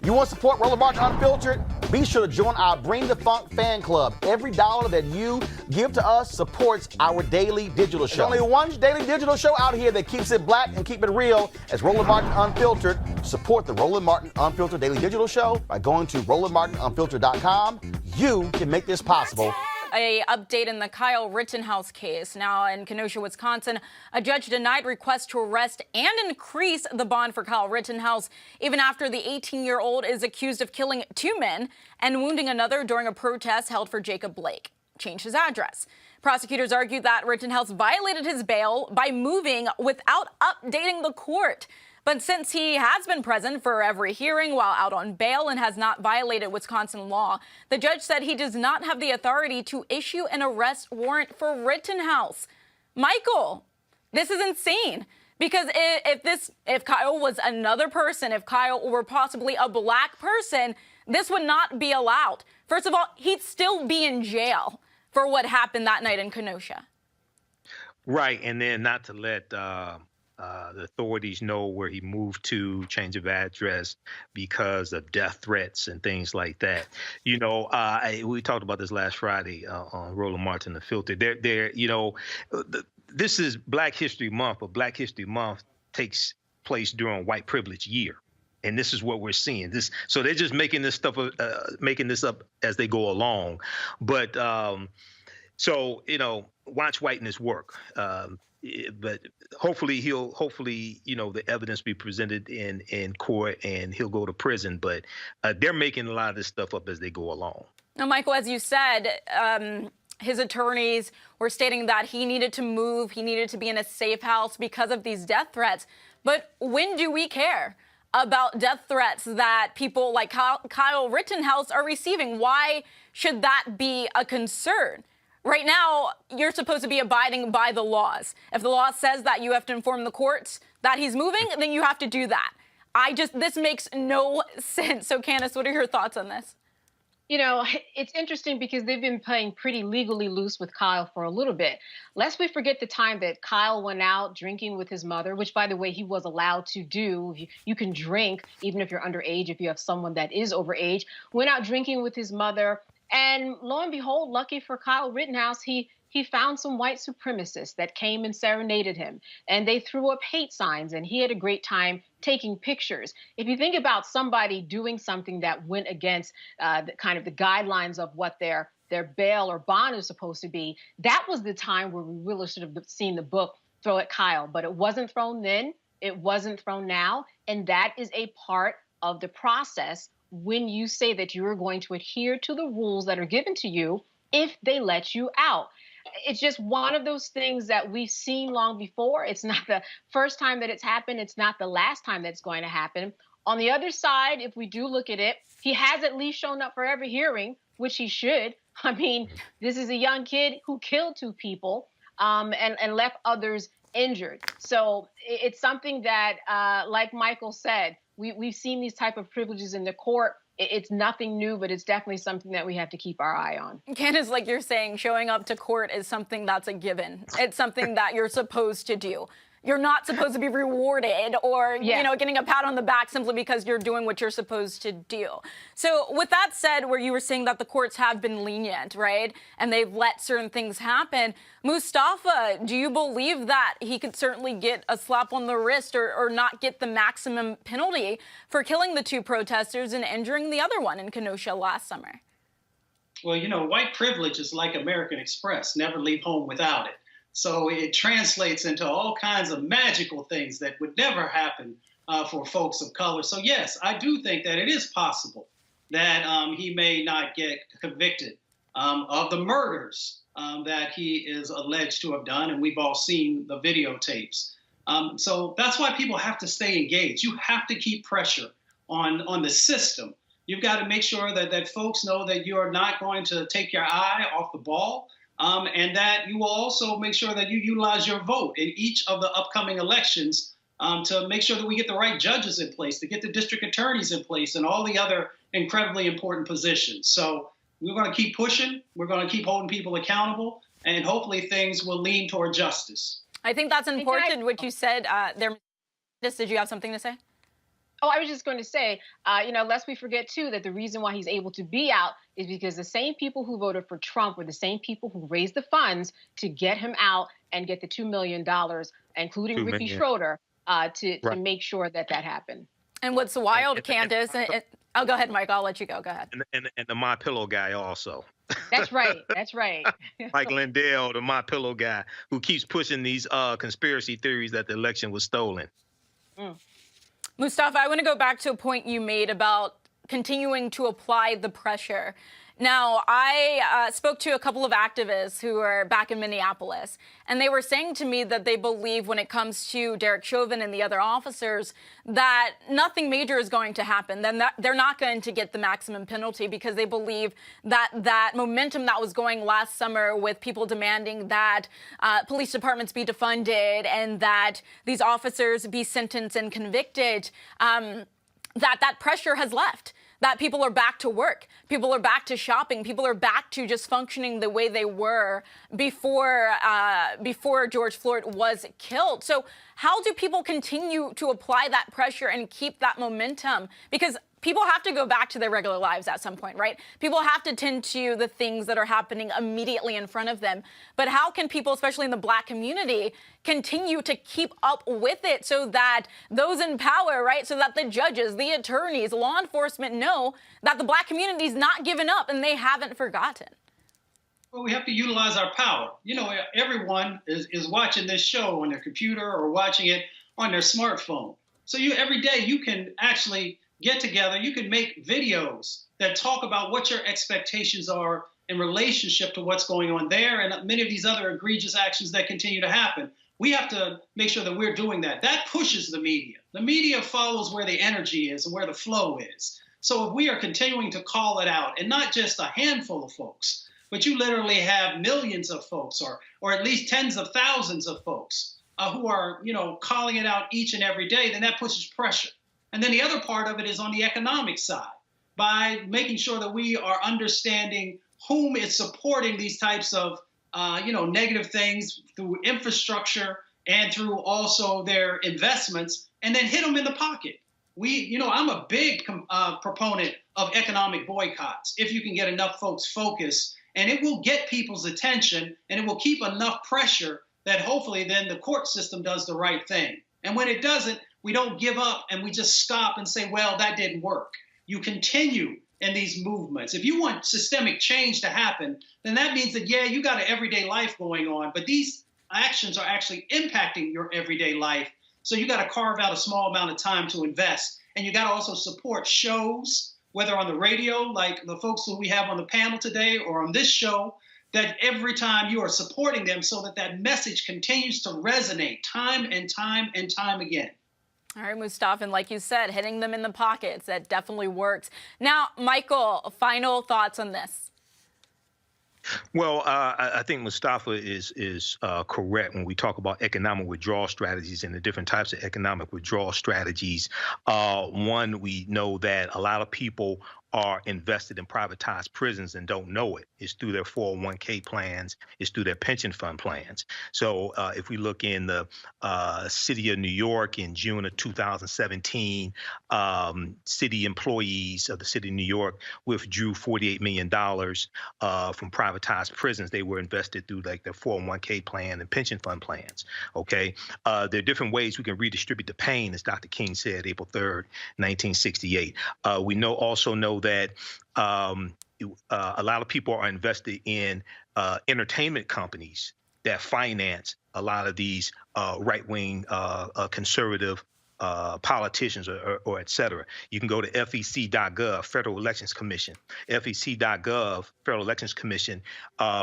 You want to support Roland Martin Unfiltered? Be sure to join our Bring the Funk fan club. Every dollar that you give to us supports our daily digital show. There's only one daily digital show out here that keeps it black and keep it real as Roland Martin Unfiltered. Support the Roland Martin Unfiltered daily digital show by going to RolandMartinUnfiltered.com. You can make this possible. A update in the Kyle Rittenhouse case. Now in Kenosha, Wisconsin, a judge denied requests to arrest and increase the bond for Kyle Rittenhouse, even after the 18-year-old is accused of killing 2 men and wounding another during a protest held for Jacob Blake. Changed his address. Prosecutors argued that Rittenhouse violated his bail by moving without updating the court. But since he has been present for every hearing while out on bail and has not violated Wisconsin law, the judge said he does not have the authority to issue an arrest warrant for Rittenhouse. Michael, this is insane. Because if Kyle was another person, if Kyle were possibly a black person, this would not be allowed. First of all, he'd still be in jail for what happened that night in Kenosha. Right, and then not to let the authorities know where he moved to, change of address because of death threats and things like that. You know, we talked about this last Friday on Roland Martin Unfiltered. This is Black History Month, but Black History Month takes place during White Privilege Year. And this is what we're seeing. So they're just making this stuff, making this up as they go along. But so, you know, watch whiteness work. But hopefully the evidence be presented in court and he'll go to prison. But they're making a lot of this stuff up as they go along. Now, Michael, as you said, his attorneys were stating that he needed to move. He needed to be in a safe house because of these death threats. But when do we care about death threats that people like Kyle Rittenhouse are receiving? Why should that be a concern? Right now, you're supposed to be abiding by the laws. If the law says that you have to inform the courts that he's moving, then you have to do that. This makes no sense. So, Candace, what are your thoughts on this? You know, it's interesting because they've been playing pretty legally loose with Kyle for a little bit. Lest we forget the time that Kyle went out drinking with his mother, which, by the way, he was allowed to do. You can drink even if you're underage, if you have someone that is overage. Went out drinking with his mother. And lo and behold, lucky for Kyle Rittenhouse, he found some white supremacists that came and serenaded him. And they threw up hate signs, and he had a great time taking pictures. If you think about somebody doing something that went against the guidelines of what their bail or bond is supposed to be, that was the time where we really should have seen the book throw at Kyle. But it wasn't thrown then. It wasn't thrown now. And that is a part of the process when you say that you are going to adhere to the rules that are given to you if they let you out. It's just one of those things that we've seen long before. It's not the first time that it's happened. It's not the last time that's going to happen. On the other side, if we do look at it, he has at least shown up for every hearing, which he should. I mean, this is a young kid who killed 2 people and left others injured. So it's something that, like Michael said, we've seen these type of privileges in the court. It's nothing new, but it's definitely something that we have to keep our eye on. Candace, like you're saying, showing up to court is something that's a given. It's something that you're supposed to do. You're not supposed to be rewarded or, getting a pat on the back simply because you're doing what you're supposed to do. So with that said, where you were saying that the courts have been lenient, right, and they've let certain things happen, Mustafa, do you believe that he could certainly get a slap on the wrist or not get the maximum penalty for killing the 2 protesters and injuring the other one in Kenosha last summer? Well, you know, white privilege is like American Express, never leave home without it. So it translates into all kinds of magical things that would never happen for folks of color. So, yes, I do think that it is possible that he may not get convicted of the murders that he is alleged to have done. And we've all seen the videotapes. So that's why people have to stay engaged. You have to keep pressure on the system. You've got to make sure that folks know that you are not going to take your eye off the ball. And that you will also make sure that you utilize your vote in each of the upcoming elections to make sure that we get the right judges in place, to get the district attorneys in place, and all the other incredibly important positions. So we're going to keep pushing. We're going to keep holding people accountable, and hopefully things will lean toward justice. I think that's important, what you said there. Did you have something to say? Oh, I was just going to say, lest we forget, too, that the reason why he's able to be out is because the same people who voted for Trump were the same people who raised the funds to get him out and get the $2 million, including 2 Ricky million. Schroeder, to Right. make sure that happened. And what's wild, Candace, oh, go ahead, Mike. I'll let you go. Go ahead. And the My Pillow guy also. That's right. That's right. Mike Lindell, the My Pillow guy, who keeps pushing these conspiracy theories that the election was stolen. Mustafa, I want to go back to a point you made about continuing to apply the pressure. Now, I spoke to a couple of activists who are back in Minneapolis, and they were saying to me that they believe when it comes to Derek Chauvin and the other officers that nothing major is going to happen. Then they're not going to get the maximum penalty because they believe that that momentum that was going last summer with people demanding that police departments be defunded and that these officers be sentenced and convicted, that pressure has left. That people are back to work, people are back to shopping, people are back to just functioning the way they were before George Floyd was killed. So how do people continue to apply that pressure and keep that momentum? Because people have to go back to their regular lives at some point, right? People have to tend to the things that are happening immediately in front of them. But how can people, especially in the Black community, continue to keep up with it so that those in power, right, so that the judges, the attorneys, law enforcement know that the Black community is not given up and they haven't forgotten? Well, we have to utilize our power. Everyone is watching this show on their computer or watching it on their smartphone. So every day you can actually get together, you can make videos that talk about what your expectations are in relationship to what's going on there and many of these other egregious actions that continue to happen. We have to make sure that we're doing that. That pushes the media. The media follows where the energy is and where the flow is. So if we are continuing to call it out, and not just a handful of folks, but you literally have millions of folks or at least tens of thousands of folks who are, calling it out each and every day, then that pushes pressure. And then the other part of it is on the economic side, by making sure that we are understanding whom is supporting these types of, negative things through infrastructure and through also their investments, and then hit them in the pocket. I'm a big proponent of economic boycotts if you can get enough folks focused, and it will get people's attention, and it will keep enough pressure that hopefully then the court system does the right thing. And when it doesn't, we don't give up and we just stop and say, well, that didn't work. You continue in these movements. If you want systemic change to happen, then that means that, you got an everyday life going on, but these actions are actually impacting your everyday life. So you got to carve out a small amount of time to invest. And you got to also support shows, whether on the radio, like the folks who we have on the panel today, or on this show, that every time you are supporting them so that message continues to resonate time and time and time again. All right, Mustafa, and like you said, hitting them in the pockets, that definitely works. Now, Michael, final thoughts on this? Well, I think Mustafa is correct when we talk about economic withdrawal strategies and the different types of economic withdrawal strategies. One, we know that a lot of people are invested in privatized prisons and don't know it. It's through their 401k plans. It's through their pension fund plans. So if we look in the city of New York in June of 2017, city employees of the city of New York withdrew $48 million from privatized prisons. They were invested through like their 401k plan and pension fund plans. Okay. There are different ways we can redistribute the pain, as Dr. King said, April 3rd, 1968. We also know that a lot of people are invested in entertainment companies that finance a lot of these right-wing conservative politicians or et cetera. You can go to FEC.gov, Federal Elections Commission, FEC.gov, Federal Elections Commission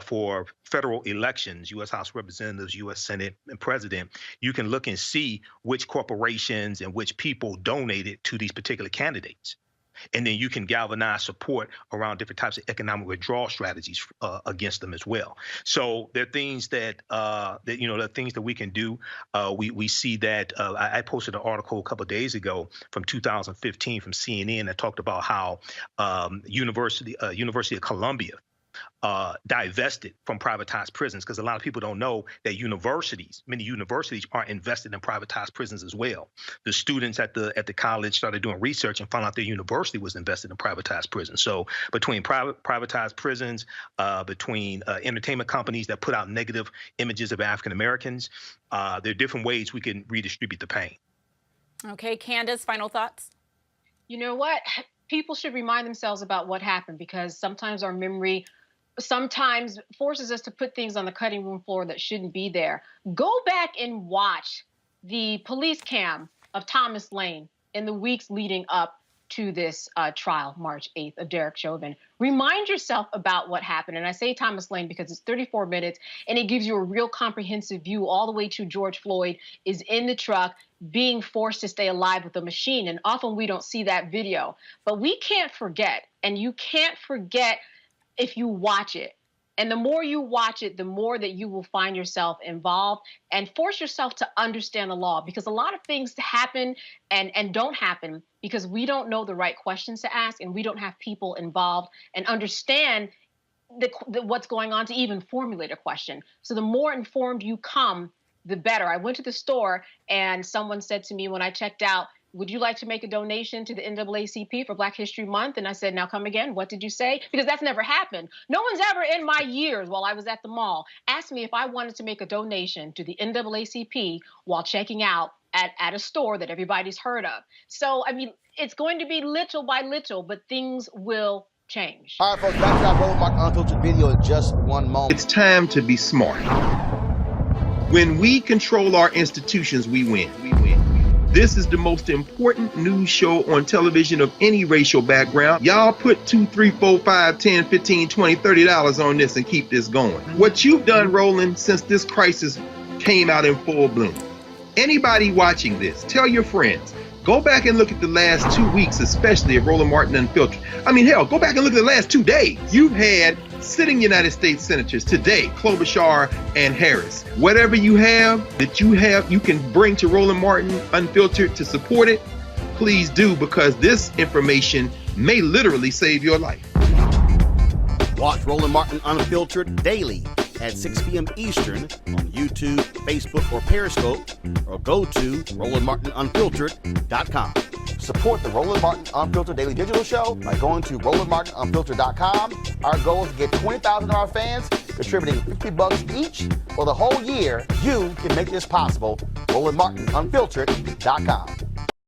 for federal elections, U.S. House of Representatives, U.S. Senate, and President. You can look and see which corporations and which people donated to these particular candidates. And then you can galvanize support around different types of economic withdrawal strategies against them as well. So there are things there are things that we can do. We see that I posted an article a couple of days ago from 2015 from CNN that talked about how University of Columbia divested from privatized prisons, because a lot of people don't know that many universities are invested in privatized prisons as well. The students at the college started doing research and found out their university was invested in privatized prisons. So between privatized prisons, between entertainment companies that put out negative images of African Americans, there are different ways we can redistribute the pain. Okay, Candace, final thoughts? You know what? People should remind themselves about what happened, because sometimes our memory sometimes forces us to put things on the cutting room floor that shouldn't be there. Go back and watch the police cam of Thomas Lane in the weeks leading up to this trial, March 8th, of Derek Chauvin. Remind yourself about what happened. And I say Thomas Lane because it's 34 minutes and it gives you a real comprehensive view all the way to George Floyd is in the truck being forced to stay alive with a machine. And often we don't see that video. But we can't forget, and you can't forget if you watch it. And the more you watch it, the more that you will find yourself involved and force yourself to understand the law, because a lot of things happen and don't happen because we don't know the right questions to ask and we don't have people involved and understand what's going on to even formulate a question. So the more informed you come, the better. I went to the store and someone said to me when I checked out, would you like to make a donation to the NAACP for Black History Month? And I said, now come again. What did you say? Because that's never happened. No one's ever in my years while I was at the mall asked me if I wanted to make a donation to the NAACP while checking out at a store that everybody's heard of. So, I mean, it's going to be little by little, but things will change. All right, folks, back to our Roland Martin Unfiltered video in just one moment. It's time to be smart. When we control our institutions, we win. This is the most important news show on television of any racial background. Y'all put $2, $3, $4, $5, $10, $15, $20, $30 on this and keep this going. What you've done, Roland, since this crisis came out in full bloom. Anybody watching this, tell your friends. Go back and look at the last 2 weeks, especially of Roland Martin Unfiltered. I mean, hell, go back and look at the last 2 days. You've had sitting United States senators today, Klobuchar and Harris. Whatever you have, you can bring to Roland Martin Unfiltered to support it. Please do, because this information may literally save your life. Watch Roland Martin Unfiltered daily at 6 p.m. Eastern on YouTube, Facebook, or Periscope, or go to RolandMartinUnfiltered.com. Support the Roland Martin Unfiltered Daily Digital Show by going to RolandMartinUnfiltered.com. Our goal is to get 20,000 of our fans contributing $50 each for the whole year. You can make this possible. RolandMartinUnfiltered.com.